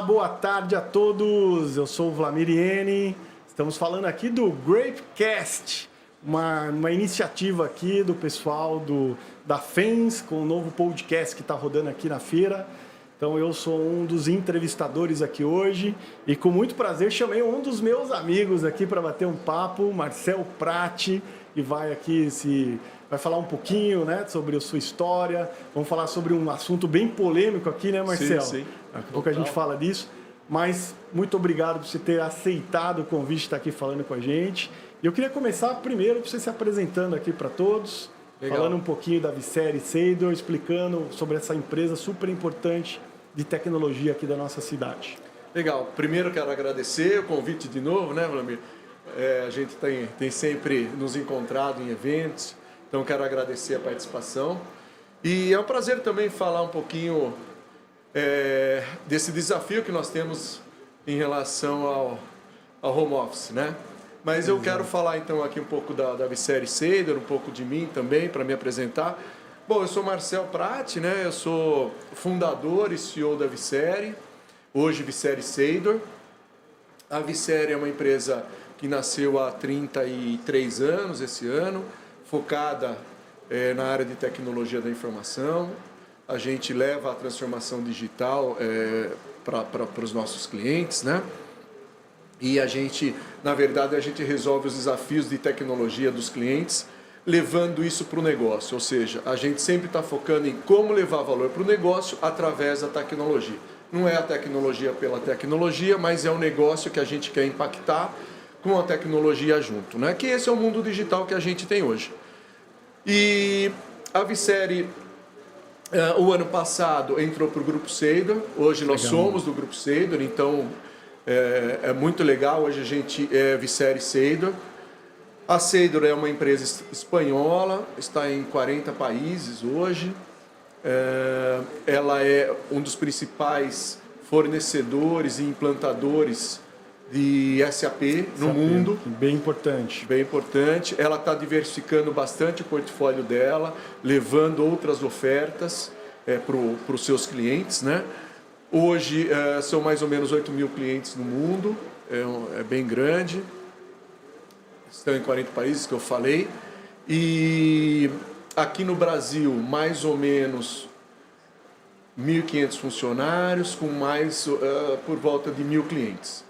Boa tarde a todos, eu sou o Vlamir Iene, estamos falando aqui do Grapecast, uma iniciativa aqui do pessoal da FENS, com um novo podcast que está rodando aqui na feira. Então eu sou um dos entrevistadores aqui hoje e com muito prazer chamei um dos meus amigos aqui para bater um papo, Marcel Prati, e vai falar um pouquinho, né, sobre a sua história. Vamos falar sobre um assunto bem polêmico aqui, né, Marcel? Sim. Daqui a pouco a gente fala disso. Mas muito obrigado por você ter aceitado o convite de estar aqui falando com a gente. E eu queria começar primeiro você se apresentando aqui para todos, falando um pouquinho da Vicere Seidor, explicando sobre essa empresa super importante de tecnologia aqui da nossa cidade. Legal. Primeiro quero agradecer o convite de novo, né, Vlamir? A gente tem sempre nos encontrado em eventos, então quero agradecer a participação. E é um prazer também falar um pouquinho desse desafio que nós temos em relação ao home office, né? Mas eu quero falar então aqui um pouco da Vicere Seidor, um pouco de mim também, para me apresentar. Bom, eu sou Marcel Prati, né? Eu sou fundador e CEO da Vicere, hoje Vicere Seidor. A Vicere é uma empresa que nasceu há 33 anos esse ano, focada na área de tecnologia da informação. A gente leva a transformação digital para os nossos clientes, né? E na verdade, a gente resolve os desafios de tecnologia dos clientes, levando isso para o negócio. Ou seja, a gente sempre está focando em como levar valor para o negócio através da tecnologia. Não é a tecnologia pela tecnologia, mas é o negócio que a gente quer impactar com a tecnologia junto, né? Que esse é o mundo digital que a gente tem hoje. E a Vicere, o ano passado, entrou para o Grupo Seidor. Hoje nós somos do Grupo Seidor, então é muito legal. Hoje a gente é Vicere Seidor. A Seidor é uma empresa espanhola, está em 40 países hoje. Ela é um dos principais fornecedores e implantadores de SAP no mundo. Bem importante. Bem importante. Ela está diversificando bastante o portfólio dela, levando outras ofertas para os seus clientes, né? Hoje são mais ou menos 8 mil clientes no mundo, é bem grande. Estão em 40 países que eu falei. E aqui no Brasil, mais ou menos 1.500 funcionários, com mais por volta de 1.000 clientes.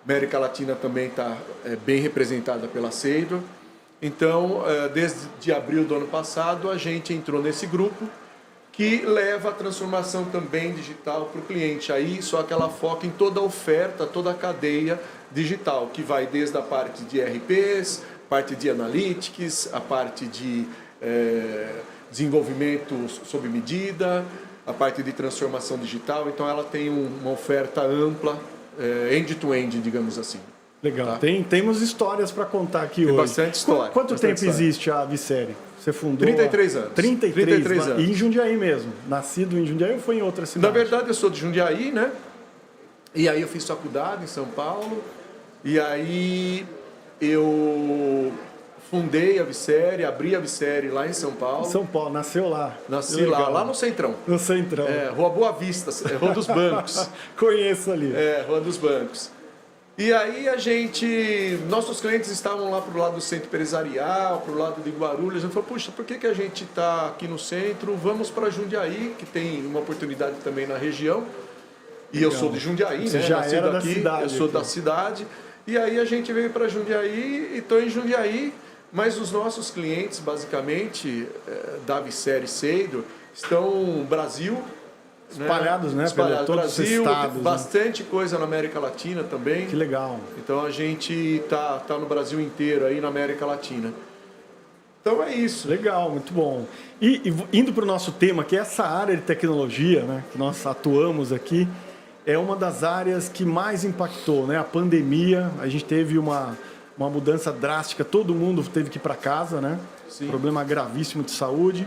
América Latina também está bem representada pela Seidor. Então, desde abril do ano passado, a gente entrou nesse grupo que leva a transformação também digital para o cliente. Aí, só que ela foca em toda a oferta, toda a cadeia digital, que vai desde a parte de RPs, parte de analytics, a parte de desenvolvimento sob medida, a parte de transformação digital. Então, ela tem uma oferta ampla, end-to-end, digamos assim. Legal. Tá? Temos histórias para contar aqui hoje. Tem bastante história. Quanto tempo existe a Vicere? Você fundou... 33 anos. 33 anos. E em Jundiaí mesmo? Nascido em Jundiaí ou foi em outra cidade? Na verdade, eu sou de Jundiaí, né? E aí eu fiz faculdade em São Paulo. E aí eu fundei a Vicere, abri a Vicere lá em São Paulo. São Paulo, nasceu lá. Nasci lá no Centrão. No Centrão. Rua Boa Vista, Rua dos Bancos. Conheço ali. Rua dos Bancos. E aí nossos clientes estavam lá pro lado do centro empresarial, pro lado de Guarulhos. A gente falou, puxa, por que a gente está aqui no centro? Vamos para Jundiaí, que tem uma oportunidade também na região. E eu sou de Jundiaí, Você né? já Nascido era da aqui, cidade. eu sou da cidade. E aí a gente veio para Jundiaí e estou em Jundiaí. Mas os nossos clientes, basicamente, da Vicere Seidor, estão no Brasil. Espalhados, né? Espalhados Pelo Brasil, todos os estados, bastante coisa na América Latina também. Que legal. Então a gente tá no Brasil inteiro, aí na América Latina. Então é isso. Legal, muito bom. E indo para o nosso tema, que é essa área de tecnologia, né, que nós atuamos aqui, é uma das áreas que mais impactou, né? A pandemia, a gente teve uma mudança drástica, todo mundo teve que ir para casa, né? Sim. Problema gravíssimo de saúde.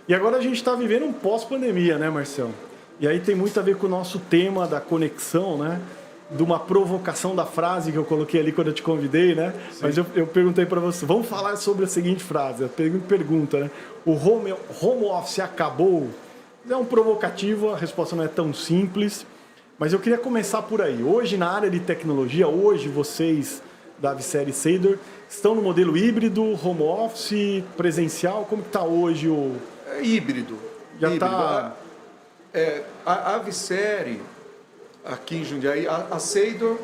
E agora a gente está vivendo um pós-pandemia, né, Marcelo? E aí tem muito a ver com o nosso tema da conexão, né? de uma provocação da frase que eu coloquei ali quando eu te convidei, né? Sim. Mas eu perguntei para você, vamos falar sobre a seguinte frase, a pergunta, né? O home office acabou? É um provocativo, a resposta não é tão simples, mas eu queria começar por aí. Hoje, na área de tecnologia, vocês da Avicere Seidor estão no modelo híbrido, home office, presencial? Como que está hoje o... É híbrido. Já está... A Avicere, aqui em Jundiaí, a Seidor,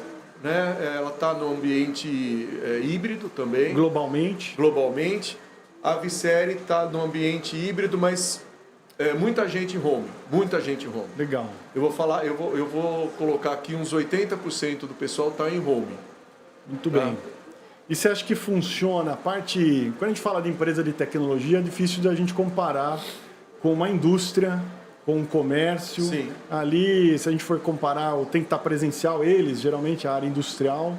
né, ela está no ambiente híbrido também. Globalmente. A Avicere está no ambiente híbrido, mas muita gente em home. Legal. Eu vou colocar aqui uns 80% do pessoal está em home. Muito bem. E você acha que funciona a parte... Quando a gente fala de empresa de tecnologia, é difícil de a gente comparar com uma indústria, com um comércio. Sim. Ali, se a gente for comparar, tem que estar presencial, geralmente a área industrial,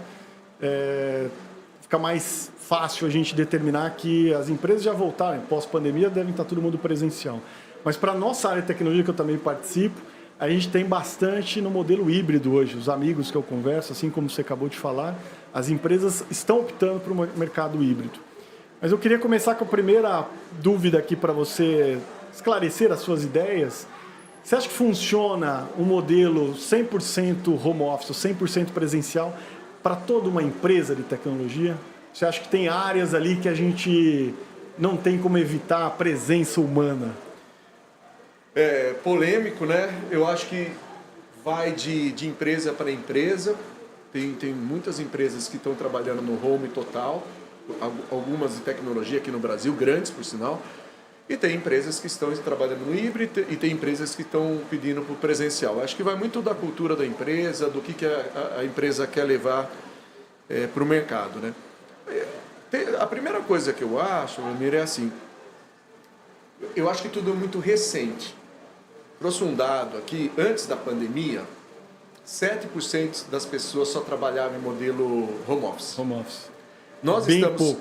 fica mais fácil a gente determinar que as empresas já voltaram, pós-pandemia, devem estar todo mundo presencial. Mas para a nossa área de tecnologia, que eu também participo, a gente tem bastante no modelo híbrido hoje. Os amigos que eu converso, assim como você acabou de falar, as empresas estão optando por um mercado híbrido. Mas eu queria começar com a primeira dúvida aqui para você esclarecer as suas ideias. Você acha que funciona um modelo 100% home office, 100% presencial para toda uma empresa de tecnologia? Você acha que tem áreas ali que a gente não tem como evitar a presença humana? É polêmico, né? Eu acho que vai de empresa para empresa. Tem muitas empresas que estão trabalhando no home total, algumas de tecnologia aqui no Brasil, grandes por sinal, e tem empresas que estão trabalhando no híbrido e tem empresas que estão pedindo para o presencial. Acho que vai muito da cultura da empresa, do que a empresa quer levar para o mercado, né? A primeira coisa que eu acho, Ramiro, é assim, eu acho que tudo é muito recente. Trouxe um dado aqui, antes da pandemia, 7% das pessoas só trabalhavam em modelo home office. Nós estamos...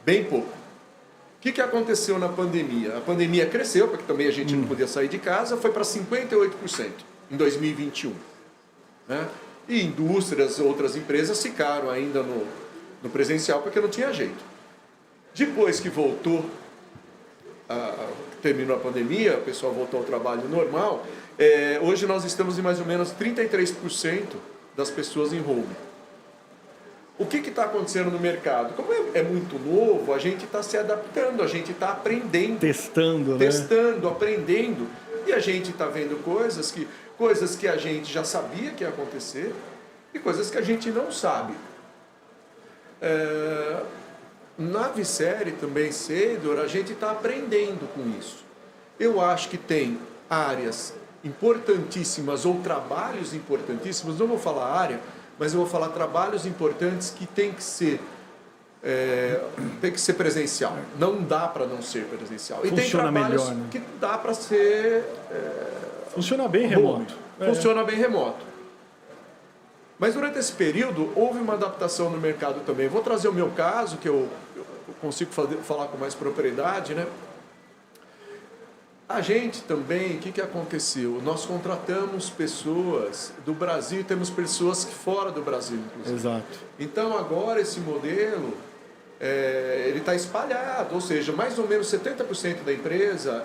Bem pouco. O que aconteceu na pandemia? A pandemia cresceu, porque também a gente não podia sair de casa, foi para 58% em 2021. Né? E indústrias, outras empresas ficaram ainda no presencial, porque não tinha jeito. Depois que voltou, terminou a pandemia, o pessoal voltou ao trabalho normal, hoje nós estamos em mais ou menos 33% das pessoas em home. O que está acontecendo no mercado? Como é muito novo, a gente está se adaptando, a gente está aprendendo. Testando, aprendendo. E a gente está vendo coisas que a gente já sabia que ia acontecer e coisas que a gente não sabe. Na Avicere também, Seidor, a gente está aprendendo com isso. Eu acho que tem áreas importantíssimas ou trabalhos importantíssimos, não vou falar área, mas eu vou falar trabalhos importantes que tem que ser presencial. Não dá para não ser presencial. E tem trabalhos melhor, né? Que dá para ser... Funciona bem remoto. Funciona bem remoto. Mas durante esse período, houve uma adaptação no mercado também. Vou trazer o meu caso, que eu consigo falar com mais propriedade, né? A gente também, o que aconteceu? Nós contratamos pessoas do Brasil e temos pessoas fora do Brasil, inclusive. Exato. Então, agora esse modelo, ele está espalhado, ou seja, mais ou menos 70% da empresa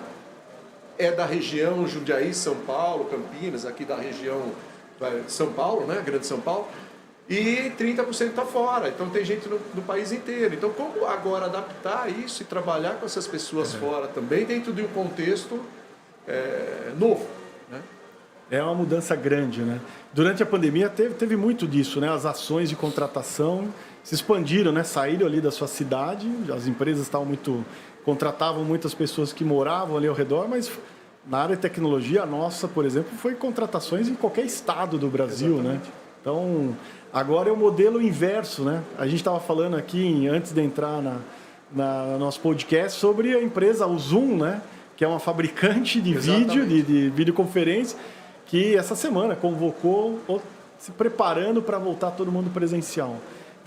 é da região Jundiaí, São Paulo, Campinas, aqui da região São Paulo, né? Grande São Paulo, e 30% está fora. Então tem gente no país inteiro. Então como agora adaptar isso e trabalhar com essas pessoas fora também dentro de um contexto novo, né? É uma mudança grande, né? Durante a pandemia teve muito disso, né? As ações de contratação se expandiram, né? Saíram ali da sua cidade, as empresas contratavam muitas pessoas que moravam ali ao redor, mas na área de tecnologia, a nossa, por exemplo, foi contratações em qualquer estado do Brasil, né? Então, agora é o modelo inverso, né? A gente estava falando aqui, antes de entrar no nosso podcast, sobre a empresa, o Zoom, né? Que é uma fabricante de vídeo, de videoconferência, que essa semana convocou, se preparando para voltar todo mundo presencial.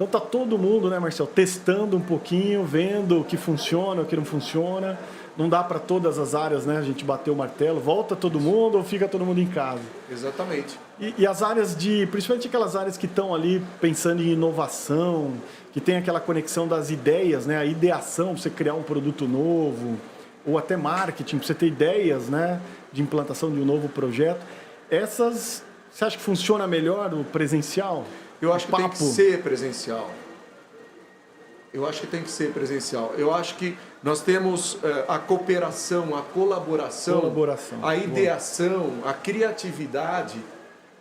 Então tá todo mundo, né, Marcel, testando um pouquinho, vendo o que funciona, o que não funciona. Não dá para todas as áreas, né, a gente bater o martelo, volta todo mundo ou fica todo mundo em casa. Exatamente. E as áreas principalmente aquelas áreas que estão ali pensando em inovação, que tem aquela conexão das ideias, né, a ideação para você criar um produto novo, ou até marketing, para você ter ideias, né, de implantação de um novo projeto. Essas, você acha que funciona melhor no presencial? Eu acho que tem que ser presencial. Eu acho que tem que ser presencial. Eu acho que nós temos a cooperação, a colaboração, a ideação, a criatividade.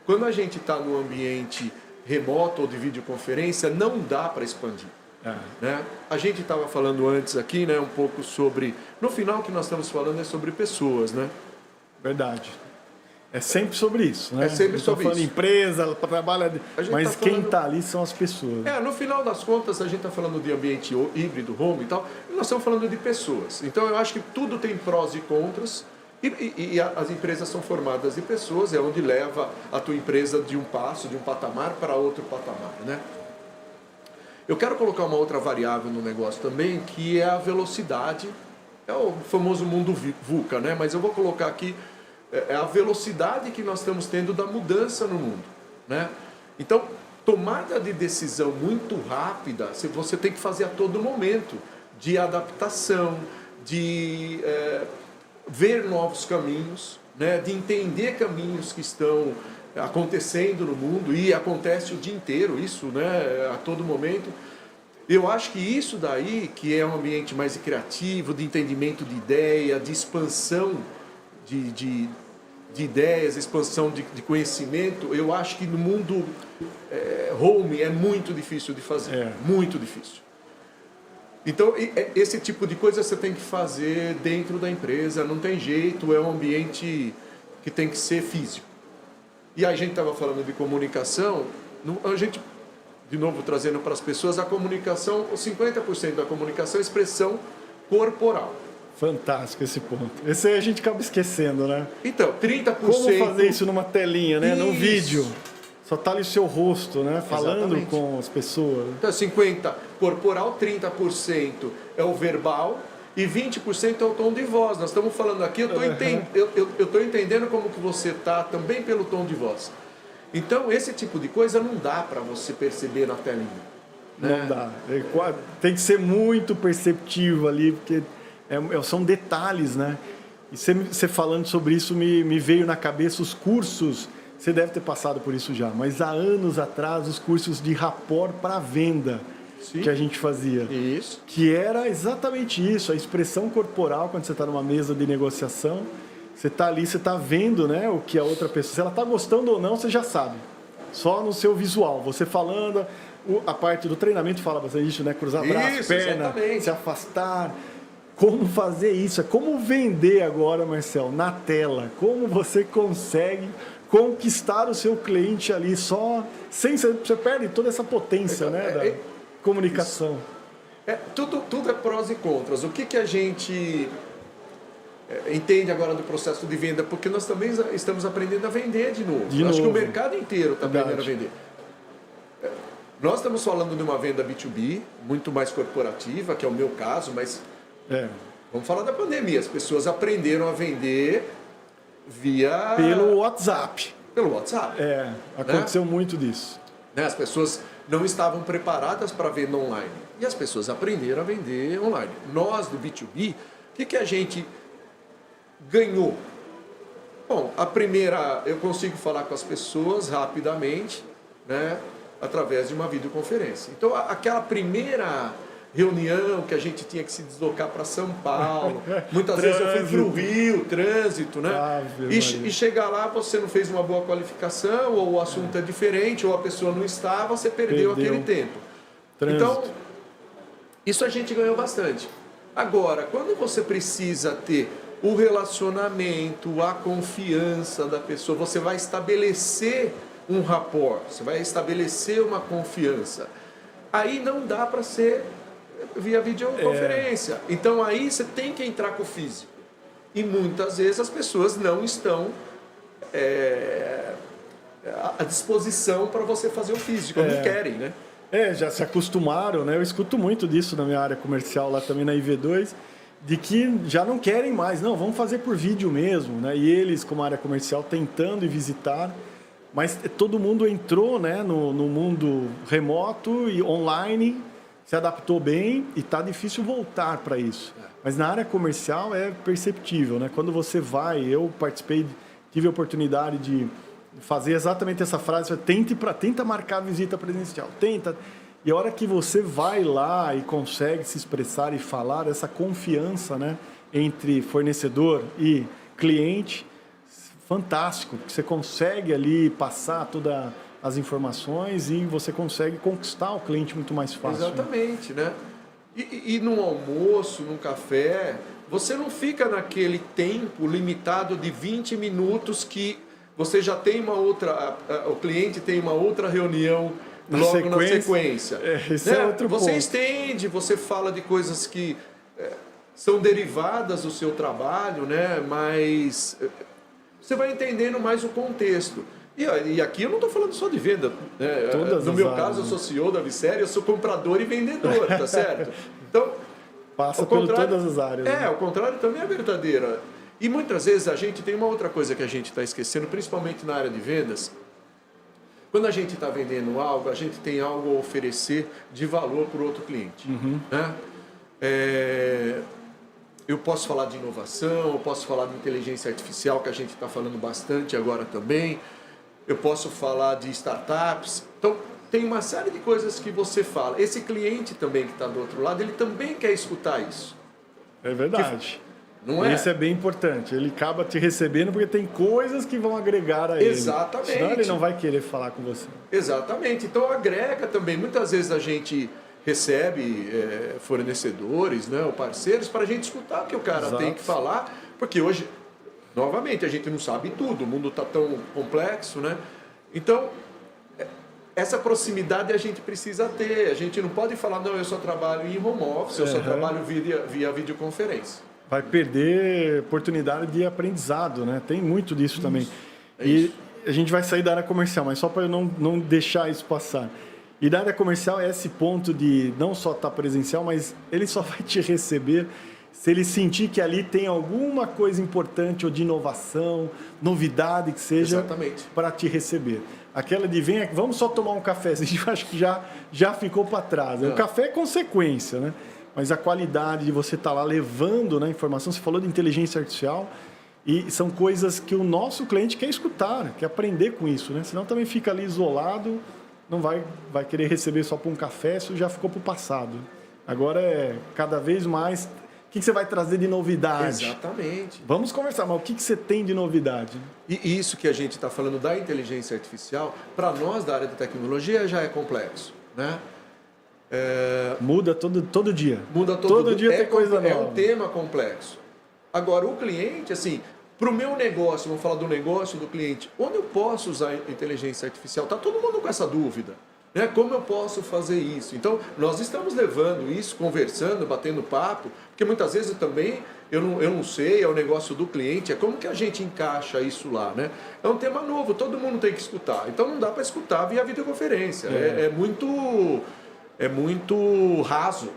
Quando a gente está no ambiente remoto ou de videoconferência, não dá para expandir. Né? A gente estava falando antes aqui, né, um pouco sobre... No final, o que nós estamos falando é sobre pessoas, né? Verdade. É sempre sobre isso, né? É sempre sobre isso. Falando empresa, trabalha, mas quem está ali são as pessoas. No final das contas, a gente está falando de ambiente híbrido, home e tal, e nós estamos falando de pessoas. Então, eu acho que tudo tem prós e contras, e as empresas são formadas de pessoas, é onde leva a tua empresa de um passo, de um patamar para outro patamar, né? Eu quero colocar uma outra variável no negócio também, que é a velocidade. É o famoso mundo VUCA, né? Mas eu vou colocar aqui a velocidade que nós estamos tendo da mudança no mundo, né? Então, tomada de decisão muito rápida, você tem que fazer a todo momento, de adaptação, de ver novos caminhos, né? De entender caminhos que estão acontecendo no mundo, e acontece o dia inteiro isso, né? A todo momento. Eu acho que isso daí, que é um ambiente mais criativo, de entendimento de ideia, de expansão de ideias, expansão de conhecimento, eu acho que no mundo home é muito difícil de fazer, muito difícil. Então, esse tipo de coisa você tem que fazer dentro da empresa, não tem jeito, é um ambiente que tem que ser físico. E a gente estava falando de comunicação, a gente, de novo, trazendo para as pessoas, a comunicação, 50% da comunicação é expressão corporal. Fantástico esse ponto. Esse aí a gente acaba esquecendo, né? Então, 30%... Como fazer isso numa telinha, né? Num vídeo. Só tá ali o seu rosto, né? Falando Exatamente. Com as pessoas. Então, 50% corporal, 30% é o verbal e 20% é o tom de voz. Nós estamos falando aqui, eu estou entendendo como que você está também pelo tom de voz. Então, esse tipo de coisa não dá para você perceber na telinha. Né? Não dá. Tem que ser muito perceptivo ali, porque... são detalhes, né? E você falando sobre isso me veio na cabeça os cursos. Você deve ter passado por isso já, mas há anos atrás os cursos de rapport para venda. Sim. Que a gente fazia. Isso. Que era exatamente isso, a expressão corporal quando você está numa mesa de negociação. Você está ali, você está vendo, né, o que a outra pessoa... Se ela está gostando ou não, você já sabe. Só no seu visual. Você falando, a parte do treinamento fala bastante isso, né? Cruzar braço, perna, se afastar... Como fazer isso? É como vender agora, Marcel, na tela. Como você consegue conquistar o seu cliente ali só... Você perde toda essa potência, né, da comunicação. Tudo é prós e contras. O que a gente entende agora do processo de venda? Porque nós também estamos aprendendo a vender de novo. Acho que o mercado inteiro está aprendendo a vender. Nós estamos falando de uma venda B2B, muito mais corporativa, que é o meu caso, mas... Vamos falar da pandemia. As pessoas aprenderam a vender pelo WhatsApp. Pelo WhatsApp. Aconteceu muito disso. As pessoas não estavam preparadas para venda online. E as pessoas aprenderam a vender online. Nós, do B2B, o que a gente ganhou? Bom, a primeira, eu consigo falar com as pessoas rapidamente, né, através de uma videoconferência. Então, aquela primeira... reunião que a gente tinha que se deslocar para São Paulo. Muitas vezes eu fui para o Rio, trânsito, né? E chegar lá, você não fez uma boa qualificação, ou o assunto é diferente, ou a pessoa não estava, você perdeu aquele tempo. Trânsito. Então, isso a gente ganhou bastante. Agora, quando você precisa ter o relacionamento, a confiança da pessoa, você vai estabelecer um rapport, você vai estabelecer uma confiança. Aí não dá para ser via videoconferência. Então aí você tem que entrar com o físico. E muitas vezes as pessoas não estão à disposição para você fazer o físico, não querem, né? Já se acostumaram, né? Eu escuto muito disso na minha área comercial, lá também na IV2, de que já não querem mais. Não, vamos fazer por vídeo mesmo, né? E eles, como área comercial, tentando e visitar. Mas todo mundo entrou, né, no mundo remoto e online, se adaptou bem e está difícil voltar para isso. Mas na área comercial é perceptível, né? Quando você vai, eu participei, tive a oportunidade de fazer exatamente essa frase, tenta marcar a visita presencial, tenta. E a hora que você vai lá e consegue se expressar e falar, essa confiança, né, entre fornecedor e cliente, fantástico, porque você consegue ali passar todas as informações e você consegue conquistar o cliente muito mais fácil. Exatamente, né? E num almoço, num café, você não fica naquele tempo limitado de 20 minutos que você já tem uma outra, o cliente tem uma outra reunião logo na sequência. Esse é outro você ponto. estende, você fala de coisas que são derivadas do seu trabalho, né? Mas você vai entendendo mais o contexto. E aqui eu não estou falando só de venda. Né? No meu caso, eu sou CEO da Visséria, eu sou comprador e vendedor, tá certo? Então, passa por todas as áreas. O contrário também é verdadeiro. E muitas vezes a gente tem uma outra coisa que a gente está esquecendo, principalmente na área de vendas. Quando a gente está vendendo algo, a gente tem algo a oferecer de valor para o outro cliente. Né? Eu posso falar de inovação, eu posso falar de inteligência artificial, que a gente está falando bastante agora também. Eu posso falar de startups. Então, tem uma série de coisas que você fala. Esse cliente também que está do outro lado, ele também quer escutar isso. É verdade. Não é? Isso é bem importante. Ele acaba te recebendo porque tem coisas que vão agregar a ele. Exatamente. Senão ele não vai querer falar com você. Exatamente. Então, agrega também. Muitas vezes a gente recebe fornecedores, né, ou parceiros para a gente escutar o que o cara tem que falar, porque hoje, novamente, a gente não sabe tudo, o mundo está tão complexo, né? Então, essa proximidade a gente precisa ter, a gente não pode falar, não, eu só trabalho em home office, eu só trabalho via videoconferência. Vai perder oportunidade de aprendizado, né? Tem muito disso também. E a gente vai sair da área comercial, mas só para eu não deixar isso passar. E da área comercial é esse ponto de não só estar presencial, mas ele só vai te receber se ele sentir que ali tem alguma coisa importante ou de inovação, novidade que seja para te receber. Aquela de vamos só tomar um cafezinho, acho que já ficou para trás. O café é consequência, né? Mas a qualidade de você estar lá levando, né, informação, você falou de inteligência artificial, e são coisas que o nosso cliente quer escutar, quer aprender com isso, né? Senão também fica ali isolado, não vai querer receber só por um café, isso já ficou para o passado. Agora é cada vez mais, o que você vai trazer de novidade? Exatamente. Vamos conversar, mas o que você tem de novidade? E isso que a gente está falando da inteligência artificial, para nós da área de tecnologia já é complexo, né? Muda todo dia. Muda todo dia tem coisa nova. É um tema complexo. Agora, o cliente, assim, para o meu negócio, vamos falar do negócio do cliente, onde eu posso usar a inteligência artificial? Está todo mundo com essa dúvida. Né? Como eu posso fazer isso? Então, nós estamos levando isso, conversando, batendo papo, porque muitas vezes também eu não sei, é o negócio do cliente, é como que a gente encaixa isso lá, né? É um tema novo, todo mundo tem que escutar. Então, não dá para escutar via videoconferência. É muito raso.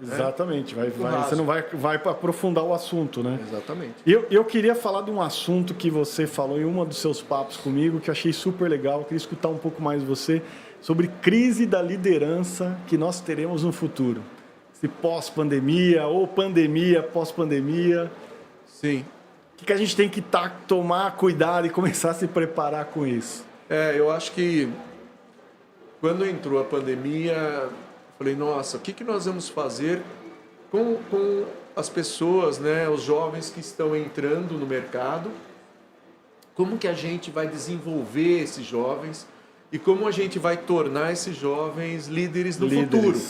Exatamente, você não vai aprofundar o assunto, né? Exatamente. Eu queria falar de um assunto que você falou em um dos seus papos comigo, que eu achei super legal, eu queria escutar um pouco mais de você, sobre crise da liderança que nós teremos no futuro. Se pós-pandemia, ou pandemia, pós-pandemia. Sim. O que a gente tem que tomar cuidado e começar a se preparar com isso? Eu acho que quando entrou a pandemia, falei, nossa, o que nós vamos fazer com as pessoas, né, os jovens que estão entrando no mercado? Como que a gente vai desenvolver esses jovens e como a gente vai tornar esses jovens líderes no futuro?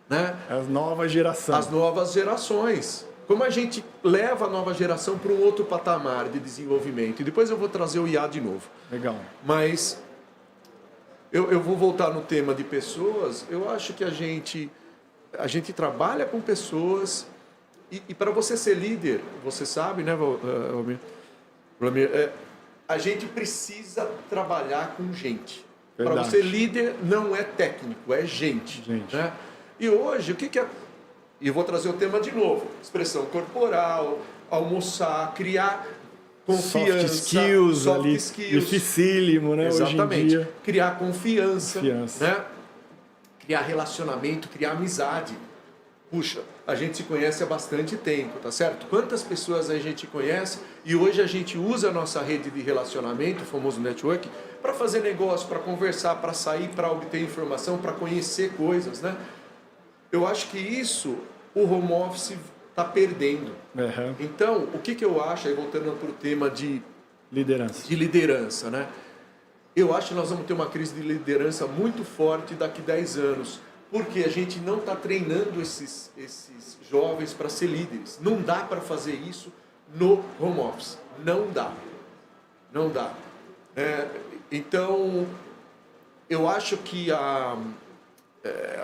Né? As novas gerações. As novas gerações. Como a gente leva a nova geração para um outro patamar de desenvolvimento? E depois eu vou trazer o IA de novo. Legal. Mas eu vou voltar no tema de pessoas. Eu acho que a gente trabalha com pessoas e para você ser líder, você sabe, né, Valmir? A gente precisa trabalhar com gente. Para Verdade. você, líder não é técnico, é gente. Né? E hoje, o que é... E eu vou trazer o tema de novo. Expressão corporal, almoçar, criar confiança. Soft skills. Dificílimo, né? Exatamente. Hoje em dia. Criar confiança. Né? Criar relacionamento, criar amizade. Puxa, a gente se conhece há bastante tempo, tá certo? Quantas pessoas a gente conhece e hoje a gente usa a nossa rede de relacionamento, o famoso network, para fazer negócio, para conversar, para sair, para obter informação, para conhecer coisas, né? Eu acho que isso o home office está perdendo. Uhum. Então, o que eu acho, aí voltando para o tema de liderança, né? Eu acho que nós vamos ter uma crise de liderança muito forte daqui a 10 anos. Porque a gente não está treinando esses jovens para ser líderes. Não dá para fazer isso no home office. Não dá. Não dá. Então, eu acho que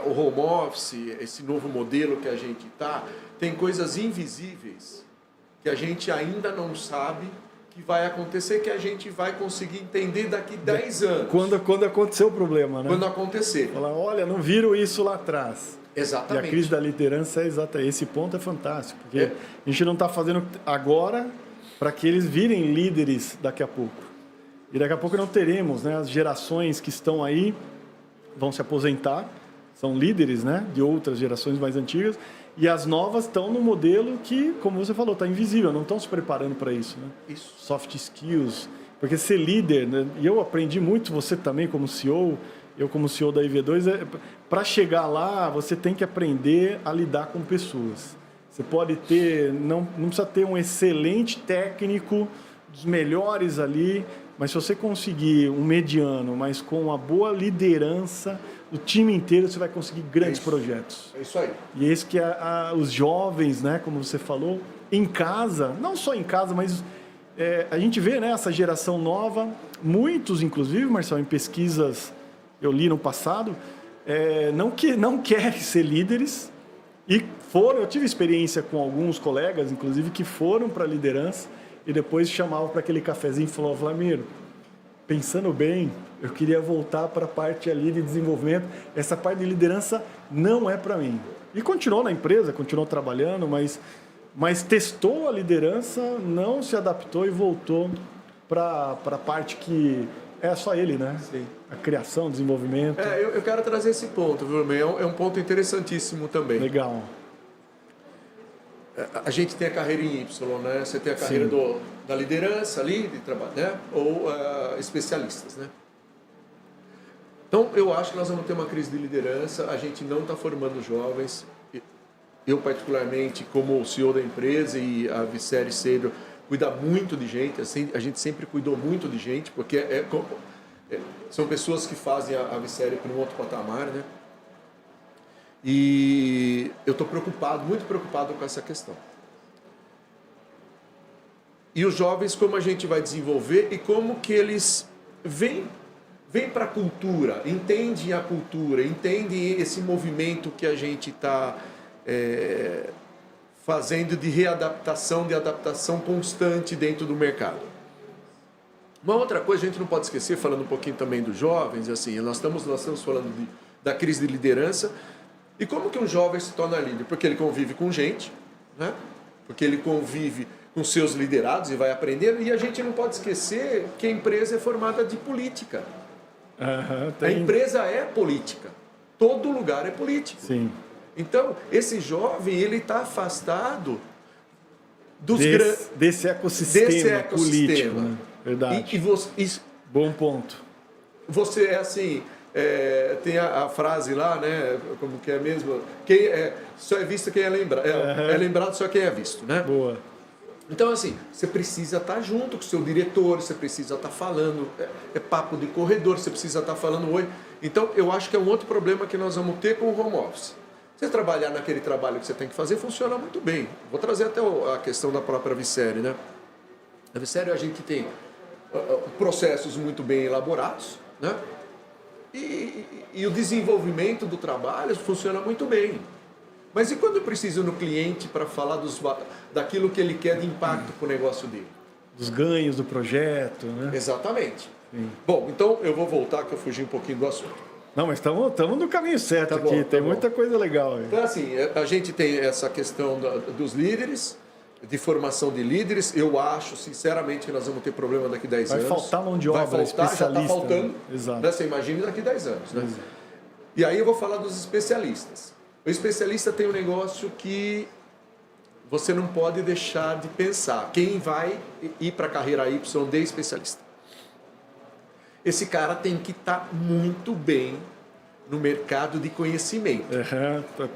o home office, esse novo modelo que a gente está, tem coisas invisíveis que a gente ainda não sabe que vai acontecer, que a gente vai conseguir entender daqui 10 anos. Quando acontecer o problema, né? Quando acontecer. Falar, olha, não viram isso lá atrás. Exatamente. E a crise da liderança é exata. Esse ponto é fantástico, porque a gente não está fazendo agora para que eles virem líderes daqui a pouco. E daqui a pouco não teremos, né? As gerações que estão aí vão se aposentar, são líderes, né? De outras gerações mais antigas. E as novas estão no modelo que, como você falou, está invisível, não estão se preparando para isso, né? Isso. Soft skills, porque ser líder, né? E eu aprendi muito, você também como CEO, eu como CEO da IV2, para chegar lá, você tem que aprender a lidar com pessoas. Você pode ter, não precisa ter um excelente técnico, dos melhores ali, mas se você conseguir um mediano, mas com uma boa liderança, o time inteiro você vai conseguir grandes projetos. É isso aí. E esse que os jovens, né, como você falou, em casa, não só em casa, mas a gente vê, né, essa geração nova, muitos, inclusive, Marcelo, em pesquisas eu li no passado, não querem ser líderes e eu tive experiência com alguns colegas, inclusive, que foram para a liderança e depois chamavam para aquele cafezinho e falavam, Vlamir, pensando bem, eu queria voltar para a parte ali de desenvolvimento. Essa parte de liderança não é para mim. E continuou na empresa, continuou trabalhando, mas testou a liderança, não se adaptou e voltou para a parte que é só ele, né? Sim. A criação, desenvolvimento. Eu quero trazer esse ponto, viu, é um ponto interessantíssimo também. Legal. A gente tem a carreira em Y, né? Você tem a carreira da liderança ali, de trabalho, né? Ou especialistas, né? Então, eu acho que nós vamos ter uma crise de liderança, a gente não está formando jovens. Eu, particularmente, como CEO da empresa e a Vicere Saber, cuida muito de gente, assim, a gente sempre cuidou muito de gente, porque são pessoas que fazem a Vicere para um outro patamar, né? E eu estou preocupado, muito preocupado com essa questão. E os jovens, como a gente vai desenvolver e como que eles vêm para a cultura, entendem a cultura, entendem esse movimento que a gente está fazendo de adaptação constante dentro do mercado. Uma outra coisa, a gente não pode esquecer, falando um pouquinho também dos jovens, assim, nós estamos falando da crise de liderança. E como que um jovem se torna líder? Porque ele convive com gente, né? Porque ele convive com seus liderados e vai aprendendo. E a gente não pode esquecer que a empresa é formada de política. A empresa é política. Todo lugar é político. Sim. Então, esse jovem, ele está afastado desse ecossistema político. Né? Verdade. Bom ponto. Você é assim... tem a frase lá, né? Como que é mesmo? Só é visto quem é lembrado. É lembrado só quem é visto, né? Boa. Então, assim, você precisa estar junto com o seu diretor, você precisa estar falando, papo de corredor, você precisa estar falando oi. Então, eu acho que é um outro problema que nós vamos ter com o home office. Você trabalhar naquele trabalho que você tem que fazer, funciona muito bem. Vou trazer até a questão da própria Vicere, né? Na Vicere a gente tem processos muito bem elaborados, né? E o desenvolvimento do trabalho funciona muito bem. Mas e quando eu preciso no cliente para falar daquilo que ele quer de impacto para o negócio dele? Dos ganhos do projeto, né? Exatamente. Sim. Bom, então eu vou voltar, que eu fugi um pouquinho do assunto. Não, mas estamos no caminho certo Tá bom, aqui. tá Tem bom. muita coisa legal aí. Então, assim, a gente tem essa questão dos líderes, de formação de líderes. Eu acho, sinceramente, que nós vamos ter problema daqui a 10 anos. Vai faltar mão de obra, vai faltar, especialista. já está faltando. Né? Exato. Né? Você imagina daqui a 10 anos. Né? Exato. E aí eu vou falar dos especialistas. O especialista tem um negócio que você não pode deixar de pensar. Quem vai ir para a carreira Y de especialista? Esse cara tem que estar muito bem no mercado de conhecimento.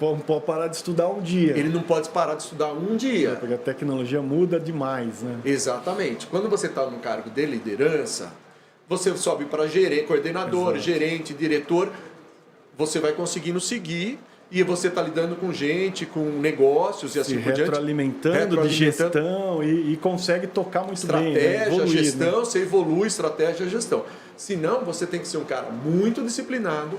Não pode parar de estudar um dia. Ele não pode parar de estudar um dia. Porque a tecnologia muda demais, né? Exatamente. Quando você está num cargo de liderança, você sobe para gerente, coordenador, Exato. gerente, diretor, você vai conseguindo seguir e você está lidando com gente, com negócios e assim por diante. Retroalimentando de gestão e consegue tocar muito bem. Estratégia, Evoluir, gestão, né? você evolui estratégia, gestão. Senão, você tem que ser um cara muito disciplinado.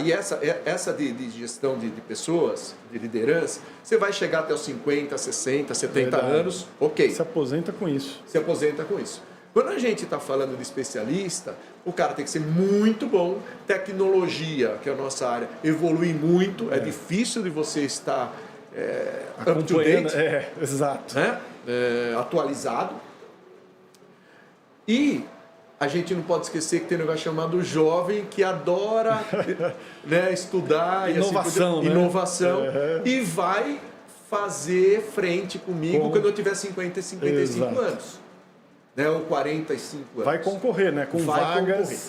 E essa de gestão de pessoas, de liderança, você vai chegar até os 50, 60, 70 Verdade. anos, ok. Se aposenta com isso. Se aposenta com isso. Quando a gente está falando de especialista, o cara tem que ser muito bom. Tecnologia, que é a nossa área, evolui muito. É difícil de você estar up to date, Exato. né? Atualizado. E a gente não pode esquecer que tem um negócio chamado jovem que adora né, estudar. Inovação, e assim, né? inovação. E vai fazer frente comigo quando eu tiver 50 e 55 Exato. anos. Né, ou 45 anos. Vai concorrer, né? Com Vai vagas concorrer.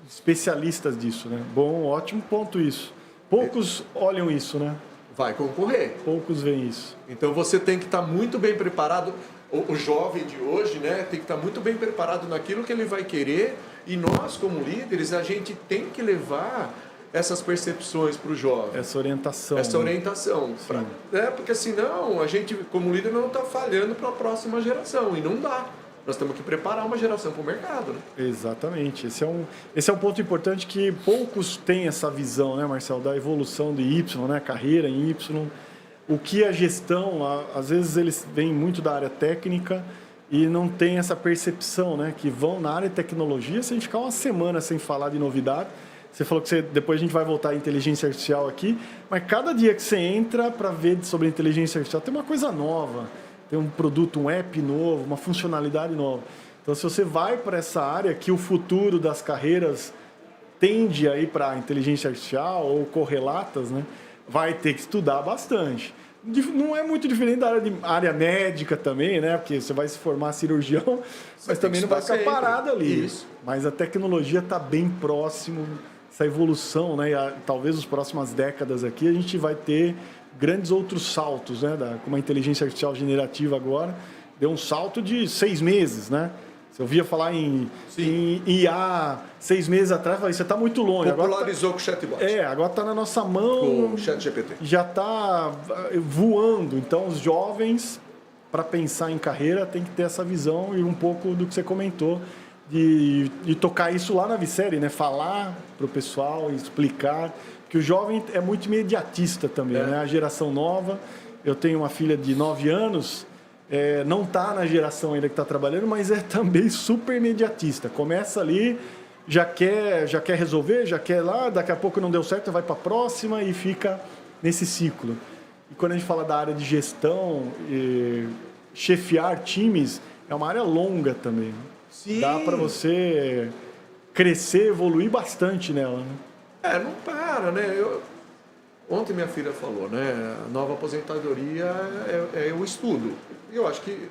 especialistas disso, né? Bom, ótimo ponto isso. Poucos olham isso, né? Vai concorrer. Poucos veem isso. Então você tem que estar muito bem preparado. O jovem de hoje, né, tem que estar muito bem preparado naquilo que ele vai querer. E nós, como líderes, a gente tem que levar essas percepções para o jovem. Essa orientação. Essa orientação. Porque senão a gente, como líder, não está falhando para a próxima geração. E não dá. Nós temos que preparar uma geração para o mercado. Né? Exatamente. Esse é um ponto importante que poucos têm essa visão, né, Marcelo, da evolução de Y, né, carreira em Y. O que a gestão, às vezes eles vêm muito da área técnica e não tem essa percepção, né, que vão na área de tecnologia, se a gente ficar uma semana sem falar de novidade. Você falou que depois a gente vai voltar à inteligência artificial aqui, mas cada dia que você entra para ver sobre inteligência artificial tem uma coisa nova. Tem um produto, um app novo, uma funcionalidade nova. Então, se você vai para essa área que o futuro das carreiras tende a ir para a inteligência artificial ou correlatas, né, vai ter que estudar bastante. Não é muito diferente da área médica também, né? Porque você vai se formar cirurgião, mas também não vai ficar parado ali. Isso. Mas a tecnologia está bem próximo, essa evolução, né? E talvez nas próximas décadas aqui a gente vai ter grandes outros saltos, né? Como a inteligência artificial generativa agora deu um salto de 6 meses, né? Você ouvia falar em IA 6 meses atrás, falei, você está muito longe. Popularizou com o chatbot. Agora está na nossa mão. Com o ChatGPT. Já está voando. Então, os jovens, para pensar em carreira, tem que ter essa visão e um pouco do que você comentou, de tocar isso lá na Vissérie, né? Falar para o pessoal, explicar. Que o jovem é muito imediatista também, né? A geração nova. Eu tenho uma filha de 9 anos, não está na geração ainda que está trabalhando, mas é também super imediatista. Começa ali, já quer resolver, já quer lá, daqui a pouco não deu certo, vai para a próxima e fica nesse ciclo. E quando a gente fala da área de gestão, chefiar times, é uma área longa também. Sim. Dá para você crescer, evoluir bastante nela, né? Não para, né? Ontem minha filha falou, né? A nova aposentadoria é o estudo. E eu acho que...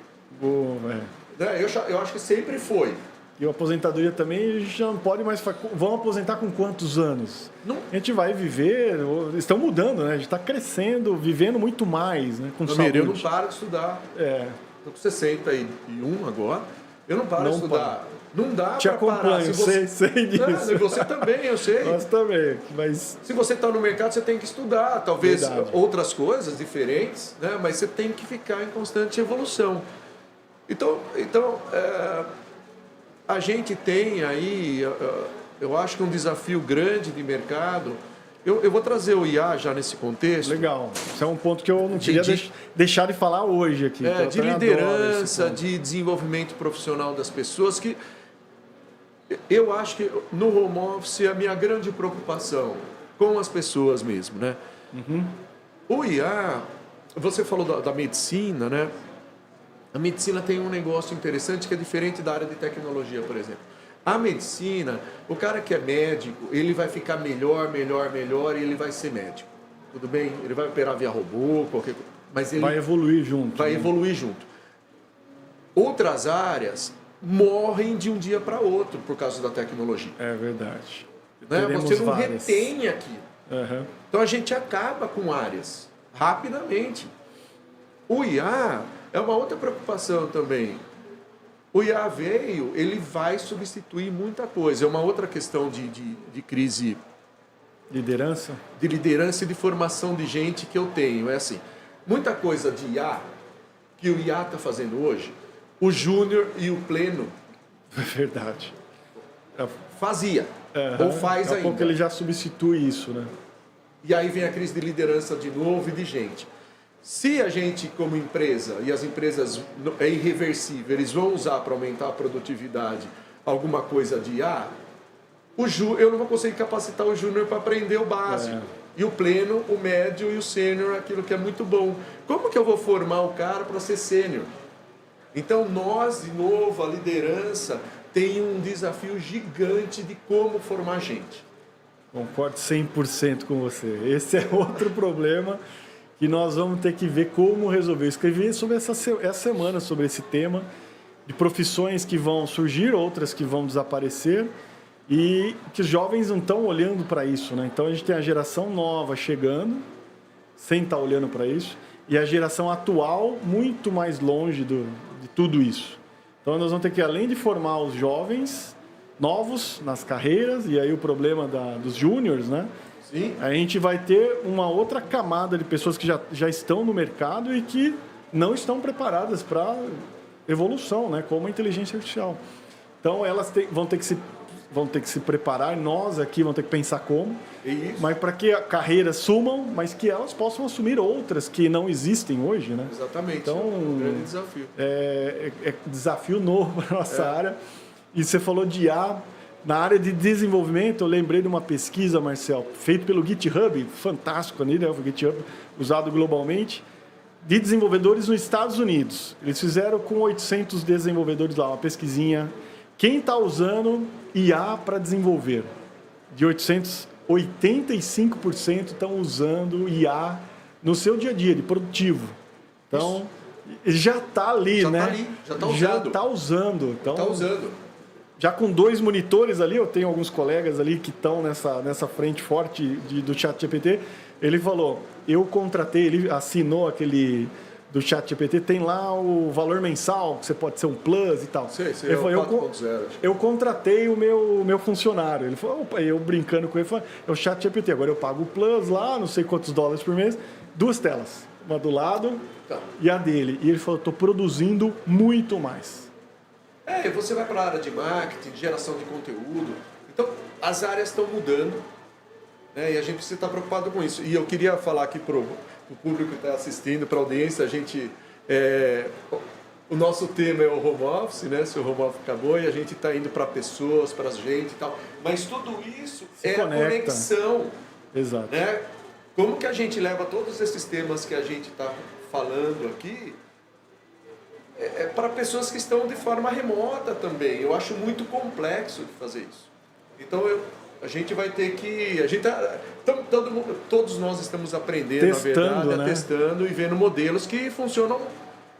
Eu acho que sempre foi. E a aposentadoria também já não pode mais... Vão aposentar com quantos anos? Não. A gente vai viver... Estão mudando, né? A gente está crescendo, vivendo muito mais, né? Com saúde. Eu não paro de estudar. Estou com 61 agora. Eu não paro de estudar. Não dá para parar. Te acompanho, sei disso. Não, e você também, eu sei. Nós também, mas... Se você está no mercado, você tem que estudar. Talvez outras coisas diferentes, né? Mas você tem que ficar em constante evolução. Então a gente tem aí, eu acho que um desafio grande de mercado. Eu vou trazer o IA já nesse contexto. Legal. Isso é um ponto que eu não queria deixar de falar hoje aqui. De liderança, de desenvolvimento profissional das pessoas. Que Eu acho que no home office a minha grande preocupação com as pessoas mesmo, né? O IA, você falou da medicina, né? A medicina tem um negócio interessante que é diferente da área de tecnologia, por exemplo. A medicina, o cara que é médico, ele vai ficar melhor e ele vai ser médico. Tudo bem? Ele vai operar via robô, qualquer coisa. Mas ele vai evoluir junto. Vai evoluir junto. Outras áreas morrem de um dia para outro por causa da tecnologia. É verdade. Né? Você não retém aquilo. Uhum. Então a gente acaba com áreas rapidamente. O IA é uma outra preocupação também. O IA veio, ele vai substituir muita coisa. É uma outra questão de crise... Liderança? De liderança e de formação de gente que eu tenho. É assim, muita coisa de IA, que o IA está fazendo hoje, o júnior e o pleno... É verdade. Fazia, ou faz ainda. Daqui a pouco ele já substitui isso, né? E aí vem a crise de liderança de novo e de gente. Se a gente, como empresa, e as empresas é irreversível, eles vão usar para aumentar a produtividade alguma coisa de IA, eu não vou conseguir capacitar o júnior para aprender o básico. E o pleno, o médio e o sênior, aquilo que é muito bom. Como que eu vou formar o cara para ser sênior? Então nós, de novo, a liderança tem um desafio gigante de como formar gente. Concordo 100% com você. Esse é outro problema que nós vamos ter que ver como resolver. Eu escrevi sobre essa semana sobre esse tema de profissões que vão surgir, outras que vão desaparecer e que os jovens não estão olhando para isso, né? Então a gente tem a geração nova chegando, sem estar olhando para isso, e a geração atual muito mais longe de tudo isso. Então nós vamos ter que, além de formar os jovens novos nas carreiras, e aí o problema dos júniors, né? Sim. A gente vai ter uma outra camada de pessoas que já estão no mercado e que não estão preparadas para evolução, né? Como a inteligência artificial. Então elas vão ter que se preparar, nós aqui vamos ter que pensar como, mas para que carreiras sumam, mas que elas possam assumir outras que não existem hoje, né? Exatamente, então, é um grande desafio. É desafio novo para a nossa área. E você falou de IA. Na área de desenvolvimento, eu lembrei de uma pesquisa, Marcel, feita pelo GitHub, fantástico ali, né? O GitHub usado globalmente, de desenvolvedores nos Estados Unidos. Eles fizeram com 800 desenvolvedores lá, uma pesquisinha. Quem está usando IA para desenvolver? De 800, 85% estão usando IA no seu dia a dia, de produtivo. Então, já está ali, né? Já está usando. Então, está usando. Já com 2 monitores ali, eu tenho alguns colegas ali que estão nessa frente forte do ChatGPT. Ele falou, eu contratei, ele assinou aquele do ChatGPT, tem lá o valor mensal, que você pode ser um plus e tal. Sei, ele falou, 4.0. Eu contratei o meu funcionário. Ele falou, eu brincando com ele, falou, é o ChatGPT, agora eu pago o plus lá, não sei quantos dólares por mês, 2 telas, uma do lado e a dele. E ele falou, estou produzindo muito mais. Você vai para a área de marketing, geração de conteúdo. Então, as áreas estão mudando, né? E a gente precisa estar preocupado com isso. E eu queria falar aqui para o público que está assistindo, para a audiência, o nosso tema é o home office, né? Se o home office acabou e a gente está indo para pessoas, para a gente e tal. Mas tudo isso a conexão. Exato. Né? Como que a gente leva todos esses temas que a gente está falando aqui para pessoas que estão de forma remota também. Eu acho muito complexo de fazer isso. Então a gente vai ter que... todos nós estamos aprendendo, testando, na verdade, testando e vendo modelos que funcionam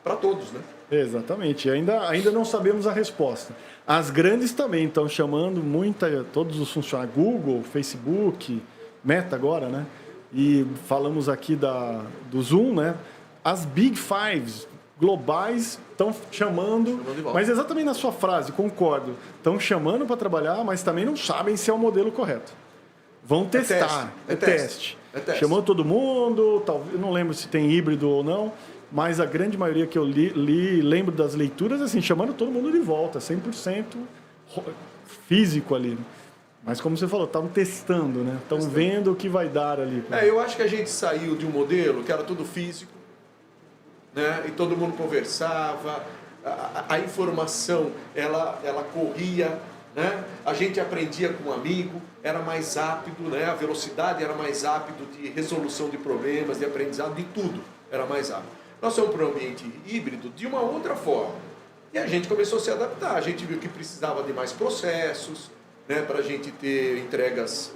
para todos, né? Exatamente. Ainda não sabemos a resposta. As grandes também estão chamando todos os funcionários, Google, Facebook, Meta agora, né? E falamos aqui do Zoom, né? As Big Fives globais estão chamando, mas exatamente na sua frase, concordo. Estão chamando para trabalhar, mas também não sabem se é o modelo correto. Vão testar. É teste. Chamando todo mundo, talvez, não lembro se tem híbrido ou não, mas a grande maioria que eu lembro das leituras, assim, chamando todo mundo de volta, 100% físico ali. Mas como você falou, estavam testando, né? Estão vendo o que vai dar ali. Eu acho que a gente saiu de um modelo que era tudo físico, né? E todo mundo conversava, a informação ela corria né? A gente aprendia com um amigo, era mais rápido, né? A velocidade era mais rápido de resolução de problemas, de aprendizado, de tudo era mais rápido. Nós fomos para um ambiente híbrido de uma outra forma. E a gente começou a se adaptar, a gente viu que precisava de mais processos, né? Para a gente ter entregas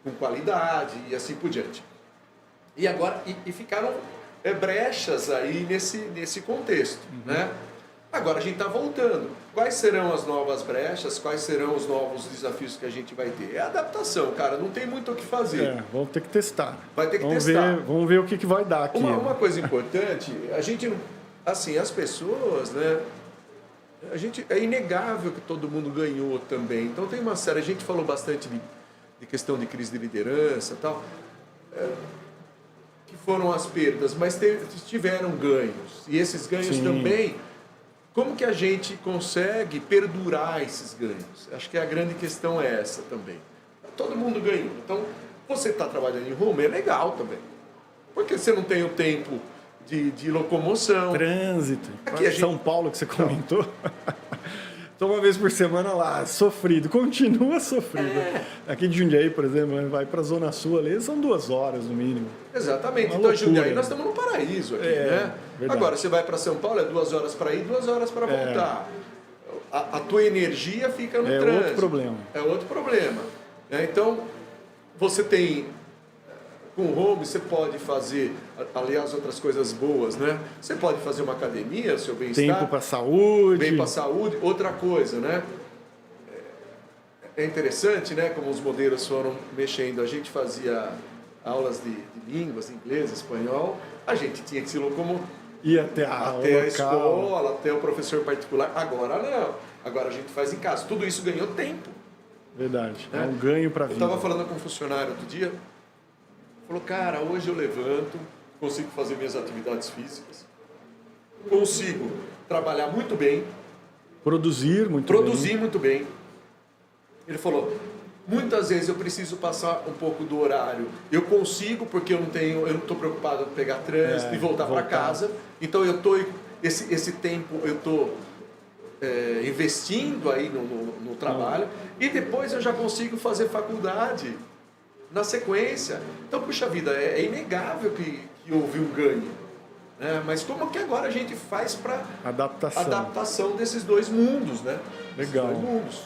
com qualidade e assim por diante. E agora, ficaram brechas aí nesse contexto, né? Agora a gente está voltando. Quais serão as novas brechas? Quais serão os novos desafios que a gente vai ter? É adaptação, cara. Não tem muito o que fazer. Vamos ter que testar. Vai ter que testar. Vamos ver o que vai dar aqui. Uma coisa importante, a gente, assim, as pessoas, né? É inegável que todo mundo ganhou também. Então tem uma série, a gente falou bastante de questão de crise de liderança e tal, que foram as perdas, mas tiveram ganhos. E esses ganhos também, como que a gente consegue perdurar esses ganhos? Acho que a grande questão é essa também. Todo mundo ganhou. Então, você está trabalhando em home, é legal também. Porque você não tem o tempo de locomoção. Trânsito. Aqui São Paulo, que você comentou. Então, uma vez por semana lá, sofrido. Continua sofrido. Aqui de Jundiaí, por exemplo, vai para a Zona Sul ali, são 2 horas no mínimo. Exatamente. Então, Jundiaí, nós estamos no paraíso aqui, né? Verdade. Agora, você vai para São Paulo, é 2 horas para ir, 2 horas para voltar. A tua energia fica no trânsito. É outro problema. É outro problema. Então, você tem... Com o home, você pode fazer, aliás, outras coisas boas, né? Você pode fazer uma academia, seu bem-estar. Tempo para saúde. Bem para saúde. Outra coisa, né? É interessante, né? Como os modelos foram mexendo. A gente fazia aulas de línguas, inglês, espanhol. A gente tinha que se locomover. Ir até a escola, até o professor particular. Agora não. Agora a gente faz em casa. Tudo isso ganhou tempo. Verdade. É um ganho para a vida. Eu estava falando com um funcionário outro dia. Falou, cara, hoje eu levanto, consigo fazer minhas atividades físicas, consigo trabalhar muito bem, produzir muito bem. Ele falou, muitas vezes eu preciso passar um pouco do horário. Eu consigo porque eu não estou preocupado em pegar trânsito e voltar para casa. Então esse tempo eu estou investindo aí no trabalho e depois eu já consigo fazer faculdade na sequência. Então, puxa vida, é inegável que houve um ganho. Né? Mas como que agora a gente faz para adaptação desses 2 mundos, né? Legal. Esses 2 mundos.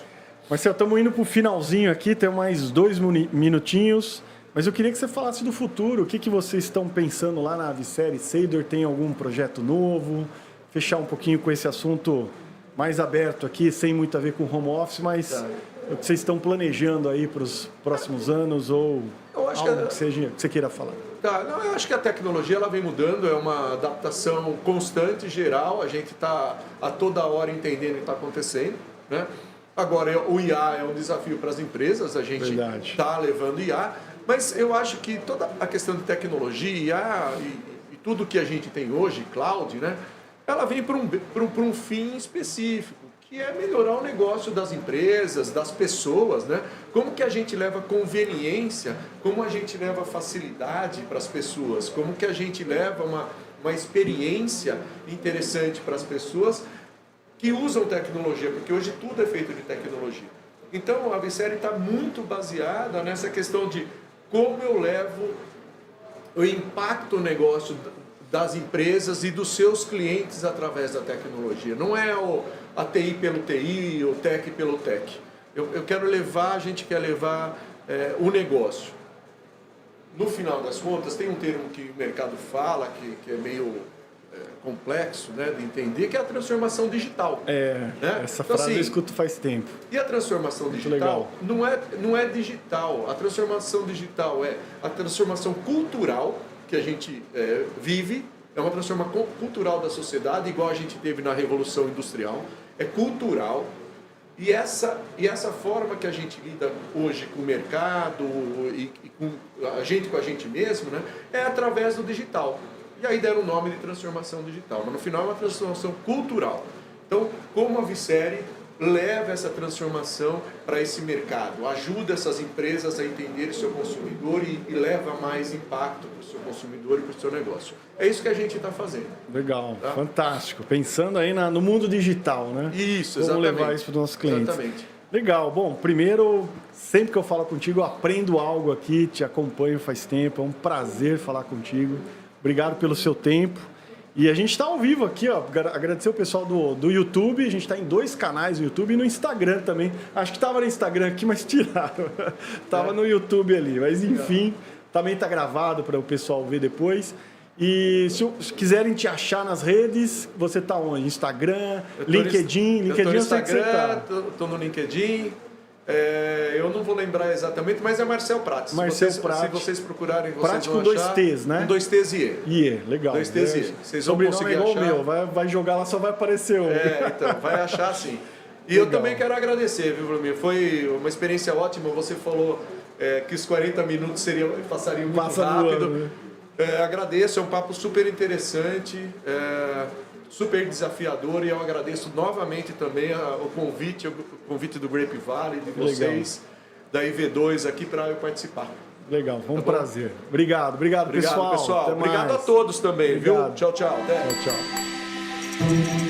Marcelo, estamos indo para o finalzinho aqui, tem mais 2 minutinhos, mas eu queria que você falasse do futuro, o que vocês estão pensando lá na Avicery Seidor, tem algum projeto novo? Fechar um pouquinho com esse assunto mais aberto aqui, sem muito a ver com home office, mas... O que vocês estão planejando aí para os próximos anos ou algo que você queira falar? Eu acho que a tecnologia ela vem mudando, é uma adaptação constante, geral, a gente está a toda hora entendendo o que está acontecendo. Né? Agora, o IA é um desafio para as empresas, a gente está levando IA, mas eu acho que toda a questão de tecnologia, IA e tudo que a gente tem hoje, cloud, né? Ela vem para um fim específico, que é melhorar o negócio das empresas, das pessoas, né? Como que a gente leva conveniência, como a gente leva facilidade para as pessoas, como que a gente leva uma experiência interessante para as pessoas que usam tecnologia, porque hoje tudo é feito de tecnologia. Então a Avicery está muito baseada nessa questão de como eu levo o impacto no negócio das empresas e dos seus clientes através da tecnologia. Não é a TI pelo TI, o tech pelo tech. Eu quero levar, a gente quer levar o negócio. No final das contas, tem um termo que o mercado fala, que é meio complexo, né, de entender, que é a transformação digital. Né? Essa frase assim, eu escuto faz tempo. E a transformação digital não é digital. A transformação digital é a transformação cultural que a gente vive, é uma transformação cultural da sociedade, igual a gente teve na Revolução Industrial, é cultural, e essa forma que a gente lida hoje com o mercado e com a gente mesmo, né, é através do digital. E aí deram o nome de transformação digital, mas no final é uma transformação cultural. Então, como a Avicery leva essa transformação para esse mercado, ajuda essas empresas a entenderem o seu consumidor e leva mais impacto para o seu consumidor e para o seu negócio. É isso que a gente está fazendo. Legal, fantástico. Pensando aí no mundo digital, né? Isso, Como exatamente. levar isso para os nossos clientes. Exatamente. Legal. Bom, primeiro, sempre que eu falo contigo, eu aprendo algo aqui, te acompanho faz tempo, é um prazer falar contigo. Obrigado pelo seu tempo. E a gente está ao vivo aqui, ó. Agradecer o pessoal do YouTube. A gente está em 2 canais no YouTube e no Instagram também. Acho que estava no Instagram aqui, mas tiraram. Tava no YouTube ali. Mas enfim, também está gravado para o pessoal ver depois. E se quiserem te achar nas redes, você tá onde? Instagram, LinkedIn? LinkedIn eu sei que você tá. Tô no LinkedIn. Eu não vou lembrar exatamente, mas é Marcel Prates. Marcel Prates. Se vocês procurarem, vocês Prates vão com achar. 2 T's, né? Com 2 T's e E. IE, legal. 2 T's e E. Vocês vão Sobrenome conseguir é igual achar. o meu, vai jogar lá, só vai aparecer um. Então, vai achar sim. E Legal. eu também quero agradecer, viu, Vlamir? Foi uma experiência ótima. Você falou que os 40 minutos passariam muito rápido. Voando, né? Agradeço, é um papo super interessante, super desafiador, e eu agradeço novamente também o convite do Grape Valley, de vocês, da IV2 aqui para eu participar. Legal, foi um prazer. Obrigado, pessoal. Até Obrigado mais. a todos também, Obrigado. viu? Tchau, tchau. Até. Tchau.